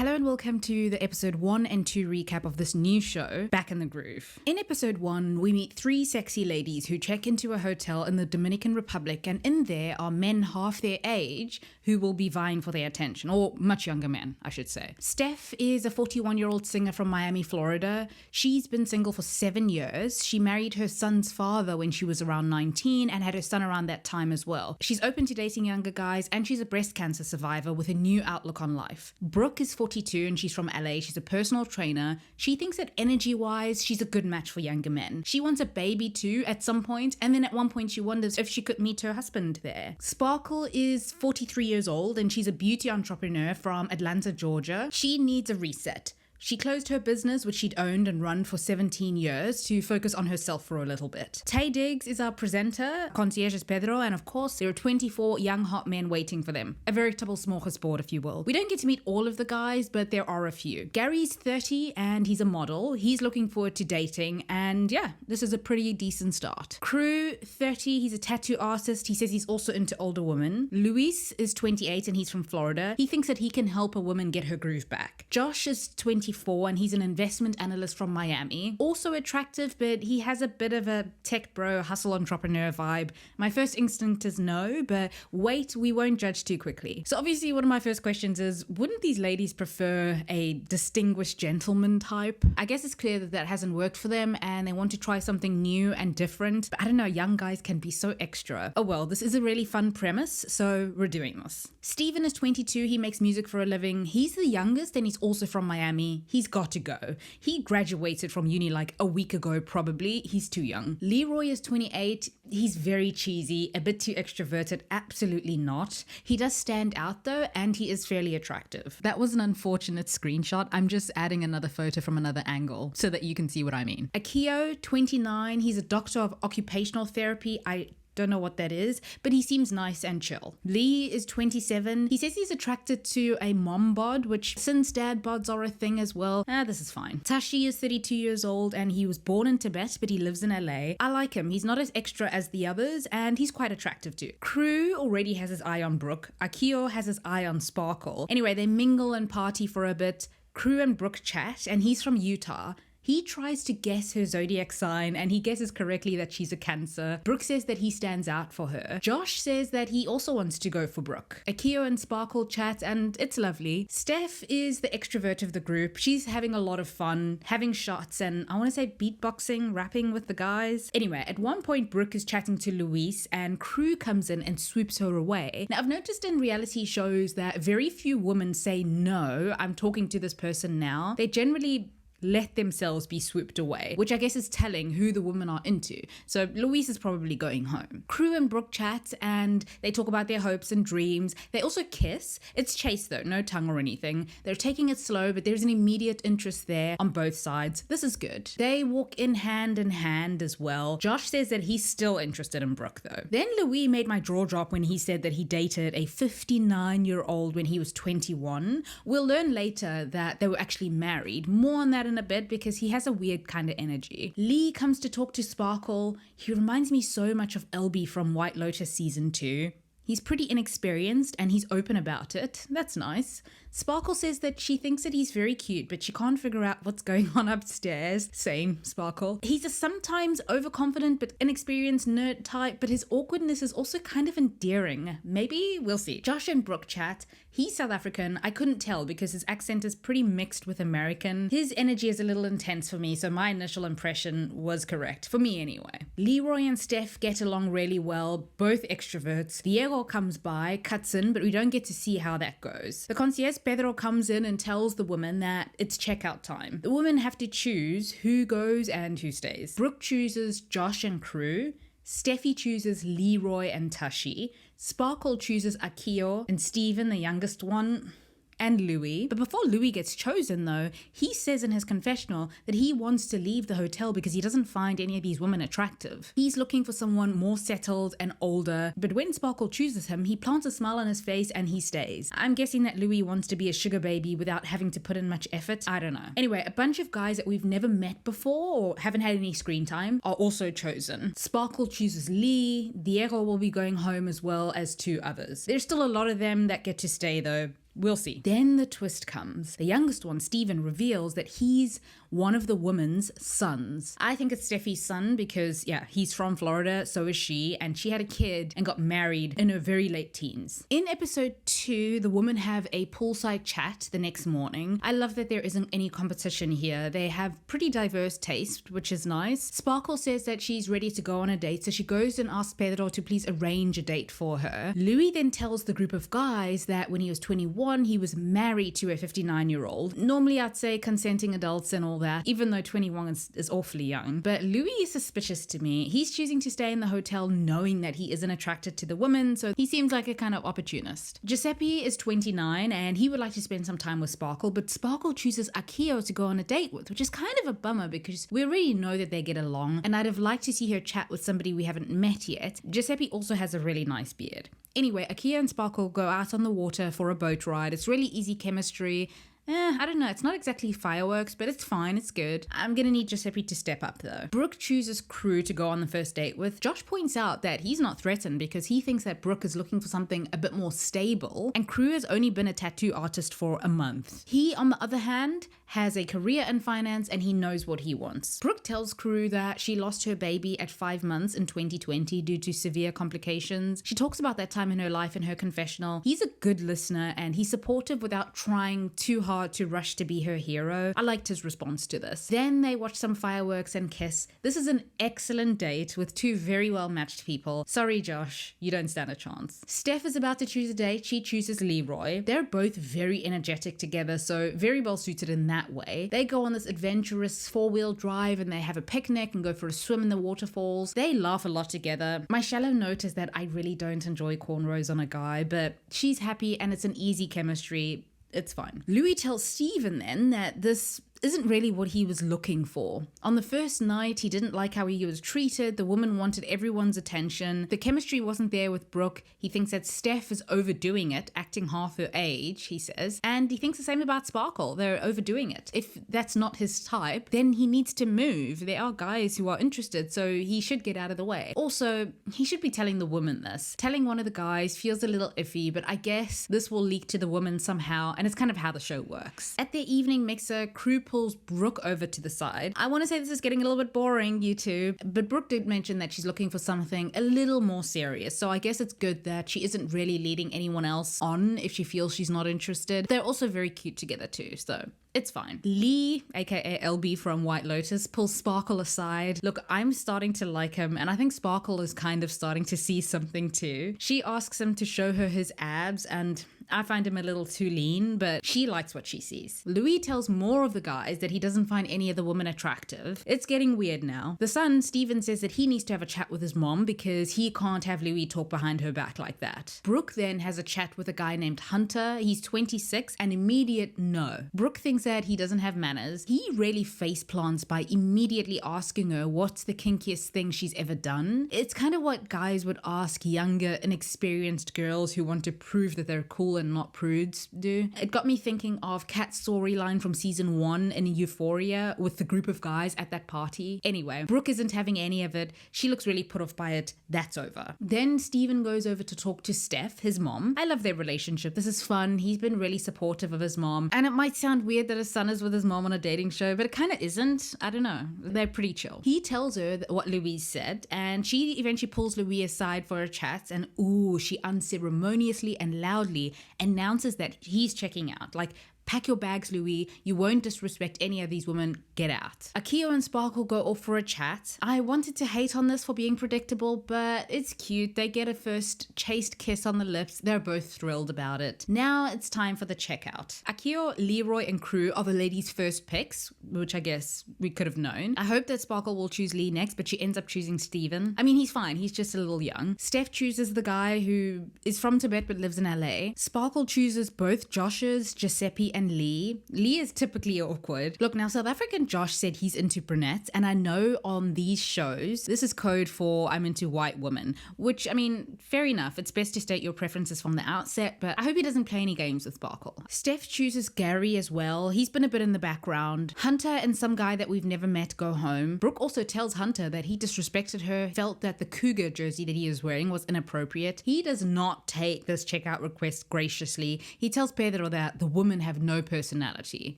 Hello and welcome to the episode 1 and 2 recap of this new show, Back in the Groove. In episode 1, we meet 3 sexy ladies who check into a hotel in the Dominican Republic, and in there are men half their age who will be vying for their attention, or much younger men, I should say. Steph is a 41-year-old singer from Miami, Florida. She's been single for 7 years. She married her son's father when she was around 19 and had her son around that time as well. She's open to dating younger guys, and she's a breast cancer survivor with a new outlook on life. Brooke is 42 and she's from LA. She's a personal trainer. She thinks that energy-wise, she's a good match for younger men. She wants a baby too at some point, and then at one point she wonders if she could meet her husband there. Sparkle is 43 years old and she's a beauty entrepreneur from Atlanta, Georgia. She needs a reset. She closed her business, which she'd owned and run for 17 years, to focus on herself for a little bit. Tay Diggs is our presenter, concierge is Pedro, and of course there are 24 young hot men waiting for them. A veritable smorgasbord, if you will. We don't get to meet all of the guys, but there are a few. Gary's 30 and he's a model. He's looking forward to dating, and yeah, this is a pretty decent start. Crew, 30, he's a tattoo artist. He says he's also into older women. Luis is 28 and he's from Florida. He thinks that he can help a woman get her groove back. Josh is 24 and he's an investment analyst from Miami. Also attractive, but he has a bit of a tech bro, hustle entrepreneur vibe. My first instinct is no, but wait, we won't judge too quickly. So obviously one of my first questions is, wouldn't these ladies prefer a distinguished gentleman type? I guess it's clear that that hasn't worked for them and they want to try something new and different. But I don't know, young guys can be so extra. Oh well, this is a really fun premise, so we're doing this. Steven is 22, he makes music for a living. He's the youngest and he's also from Miami. He's got to go. He graduated from uni like a week ago probably. He's too young. Leroy is 28. He's very cheesy, a bit too extroverted. Absolutely not. He does stand out though, and he is fairly attractive. That was an unfortunate screenshot. I'm just adding another photo from another angle so that you can see what I mean. Akio, 29. He's a doctor of occupational therapy. I don't know what that is, but he seems nice and chill. Lee is 27. He says he's attracted to a mom bod, which since dad bods are a thing as well, this is fine. Tashi is 32 years old and he was born in Tibet, but he lives in LA. I like him. He's not as extra as the others and he's quite attractive too. Crew already has his eye on Brooke. Akio has his eye on Sparkle. Anyway, they mingle and party for a bit. Crew and Brooke chat and he's from Utah. He tries to guess her zodiac sign and he guesses correctly that she's a Cancer. Brooke says that he stands out for her. Josh says that he also wants to go for Brooke. Akio and Sparkle chat and it's lovely. Steph is the extrovert of the group. She's having a lot of fun, having shots and I want to say beatboxing, rapping with the guys. Anyway, at one point Brooke is chatting to Luis and Crew comes in and swoops her away. Now I've noticed in reality shows that very few women say no, I'm talking to this person now. They generally let themselves be swooped away, which I guess is telling who the women are into. So Luis is probably going home. Crew and Brooke chat and they talk about their hopes and dreams. They also kiss. It's chaste though, no tongue or anything. They're taking it slow, but there's an immediate interest there on both sides. This is good. They walk in hand as well. Josh says that he's still interested in Brooke though. Then Louis made my jaw drop when he said that he dated a 59-year-old when he was 21. We'll learn later that they were actually married. More on that in a bit because he has a weird kind of energy. Lee comes to talk to Sparkle. He reminds me so much of Elby from White Lotus season 2. He's pretty inexperienced and he's open about it. That's nice. Sparkle says that she thinks that he's very cute, but she can't figure out what's going on upstairs. Same, Sparkle. He's a sometimes overconfident but inexperienced nerd type, but his awkwardness is also kind of endearing. Maybe? We'll see. Josh and Brooke chat. He's South African. I couldn't tell because his accent is pretty mixed with American. His energy is a little intense for me, so my initial impression was correct. For me anyway. Leroy and Steph get along really well, both extroverts. Diego comes by, cuts in, but we don't get to see how that goes. The concierge Pedro comes in and tells the women that it's checkout time. The women have to choose who goes and who stays. Brooke chooses Josh and Crew. Steffi chooses Leroy and Tashi. Sparkle chooses Akio and Steven, the youngest one, and Louis. But before Louis gets chosen though, he says in his confessional that he wants to leave the hotel because he doesn't find any of these women attractive. He's looking for someone more settled and older, but when Sparkle chooses him, he plants a smile on his face and he stays. I'm guessing that Louis wants to be a sugar baby without having to put in much effort. I don't know. Anyway, a bunch of guys that we've never met before or haven't had any screen time are also chosen. Sparkle chooses Lee. Diego will be going home as well as 2 others. There's still a lot of them that get to stay though. We'll see. Then the twist comes. The youngest one, Steven, reveals that he's one of the woman's sons. I think it's Steffi's son because, yeah, he's from Florida, so is she, and she had a kid and got married in her very late teens. In episode 2, the women have a poolside chat the next morning. I love that there isn't any competition here. They have pretty diverse taste, which is nice. Sparkle says that she's ready to go on a date, so she goes and asks Pedro to please arrange a date for her. Louis then tells the group of guys that when he was 21, he was married to a 59-year-old. Normally, I'd say consenting adults and all that, even though 21 is awfully young. But Louis is suspicious to me. He's choosing to stay in the hotel knowing that he isn't attracted to the woman, so he seems like a kind of opportunist. Giuseppe is 29 and he would like to spend some time with Sparkle, but Sparkle chooses Akio to go on a date with, which is kind of a bummer because we already know that they get along, and I'd have liked to see her chat with somebody we haven't met yet. Giuseppe also has a really nice beard. Anyway, Akio and Sparkle go out on the water for a boat ride. It's really easy chemistry. I don't know, it's not exactly fireworks, but it's fine, it's good. I'm gonna need Giuseppe to step up though. Brooke chooses Crew to go on the first date with. Josh points out that he's not threatened because he thinks that Brooke is looking for something a bit more stable, and Crew has only been a tattoo artist for a month. He, on the other hand, has a career in finance and he knows what he wants. Brooke tells Crew that she lost her baby at 5 months in 2020 due to severe complications. She talks about that time in her life in her confessional. He's a good listener and he's supportive without trying too hard to rush to be her hero. I liked his response to this. Then they watch some fireworks and kiss. This is an excellent date with two very well matched people. Sorry, Josh, you don't stand a chance. Steph is about to choose a date. She chooses Leroy. They're both very energetic together, so very well suited in that way. They go on this adventurous 4-wheel drive and they have a picnic and go for a swim in the waterfalls. They laugh a lot together. My shallow note is that I really don't enjoy cornrows on a guy, but she's happy and it's an easy chemistry. It's fine. Louis tells Steven then that this isn't really what he was looking for. On the first night, he didn't like how he was treated. The woman wanted everyone's attention. The chemistry wasn't there with Brooke. He thinks that Steph is overdoing it, acting half her age, he says. And he thinks the same about Sparkle. They're overdoing it. If that's not his type, then he needs to move. There are guys who are interested, so he should get out of the way. Also, he should be telling the woman this. Telling one of the guys feels a little iffy, but I guess this will leak to the woman somehow, and it's kind of how the show works. At their evening mixer, Crew pulls Brooke over to the side. I want to say this is getting a little bit boring, you two, but Brooke did mention that she's looking for something a little more serious, so I guess it's good that she isn't really leading anyone else on if she feels she's not interested. They're also very cute together too, so it's fine. Lee, aka LB from White Lotus, pulls Sparkle aside. Look, I'm starting to like him, and I think Sparkle is kind of starting to see something too. She asks him to show her his abs, and I find him a little too lean, but she likes what she sees. Louis tells more of the guys that he doesn't find any of the women attractive. It's getting weird now. The son, Steven, says that he needs to have a chat with his mom because he can't have Louis talk behind her back like that. Brooke then has a chat with a guy named Hunter. He's 26, an immediate no. Brooke thinks that he doesn't have manners. He really face plants by immediately asking her what's the kinkiest thing she's ever done. It's kind of what guys would ask younger, inexperienced girls who want to prove that they're cool and not prudes do. It got me thinking of Kat's storyline from season 1 in Euphoria with the group of guys at that party. Anyway, Brooke isn't having any of it. She looks really put off by it. That's over. Then Steven goes over to talk to Steph, his mom. I love their relationship. This is fun. He's been really supportive of his mom. And it might sound weird that his son is with his mom on a dating show, but it kind of isn't. I don't know. They're pretty chill. He tells her what Louise said, and she eventually pulls Louis aside for a chat, and ooh, she unceremoniously and loudly announces that he's checking out. Like, pack your bags, Louis. You won't disrespect any of these women. Get out. Akio and Sparkle go off for a chat. I wanted to hate on this for being predictable, but it's cute. They get a first chaste kiss on the lips. They're both thrilled about it. Now it's time for the checkout. Akio, Leroy, and Crew are the ladies' first picks, which I guess we could have known. I hope that Sparkle will choose Lee next, but she ends up choosing Steven. I mean, he's fine. He's just a little young. Steph chooses the guy who is from Tibet but lives in LA. Sparkle chooses both Josh's, Giuseppe, and and Lee. Lee is typically awkward. Look, now South African Josh said he's into brunettes, and I know on these shows, this is code for I'm into white women, which, I mean, fair enough. It's best to state your preferences from the outset, but I hope he doesn't play any games with Sparkle. Steph chooses Gary as well. He's been a bit in the background. Hunter and some guy that we've never met go home. Brooke also tells Hunter that he disrespected her, felt that the Cougar jersey that he was wearing was inappropriate. He does not take this checkout request graciously. He tells Pedro that the women have no personality.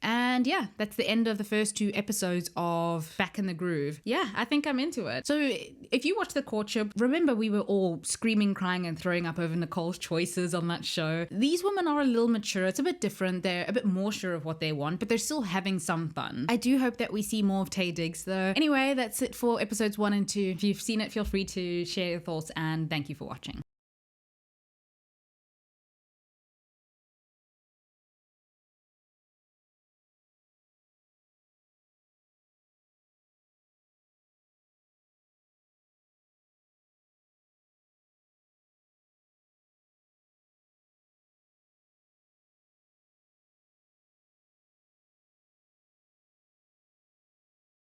And yeah, that's the end of the first 2 episodes of Back in the Groove. Yeah, I think I'm into it. So if you watch The Courtship, remember we were all screaming, crying and throwing up over Nicole's choices on that show. These women are a little mature. It's a bit different. They're a bit more sure of what they want, but they're still having some fun. I do hope that we see more of Taye Diggs though. Anyway, that's it for episodes 1 and 2. If you've seen it, feel free to share your thoughts, and thank you for watching.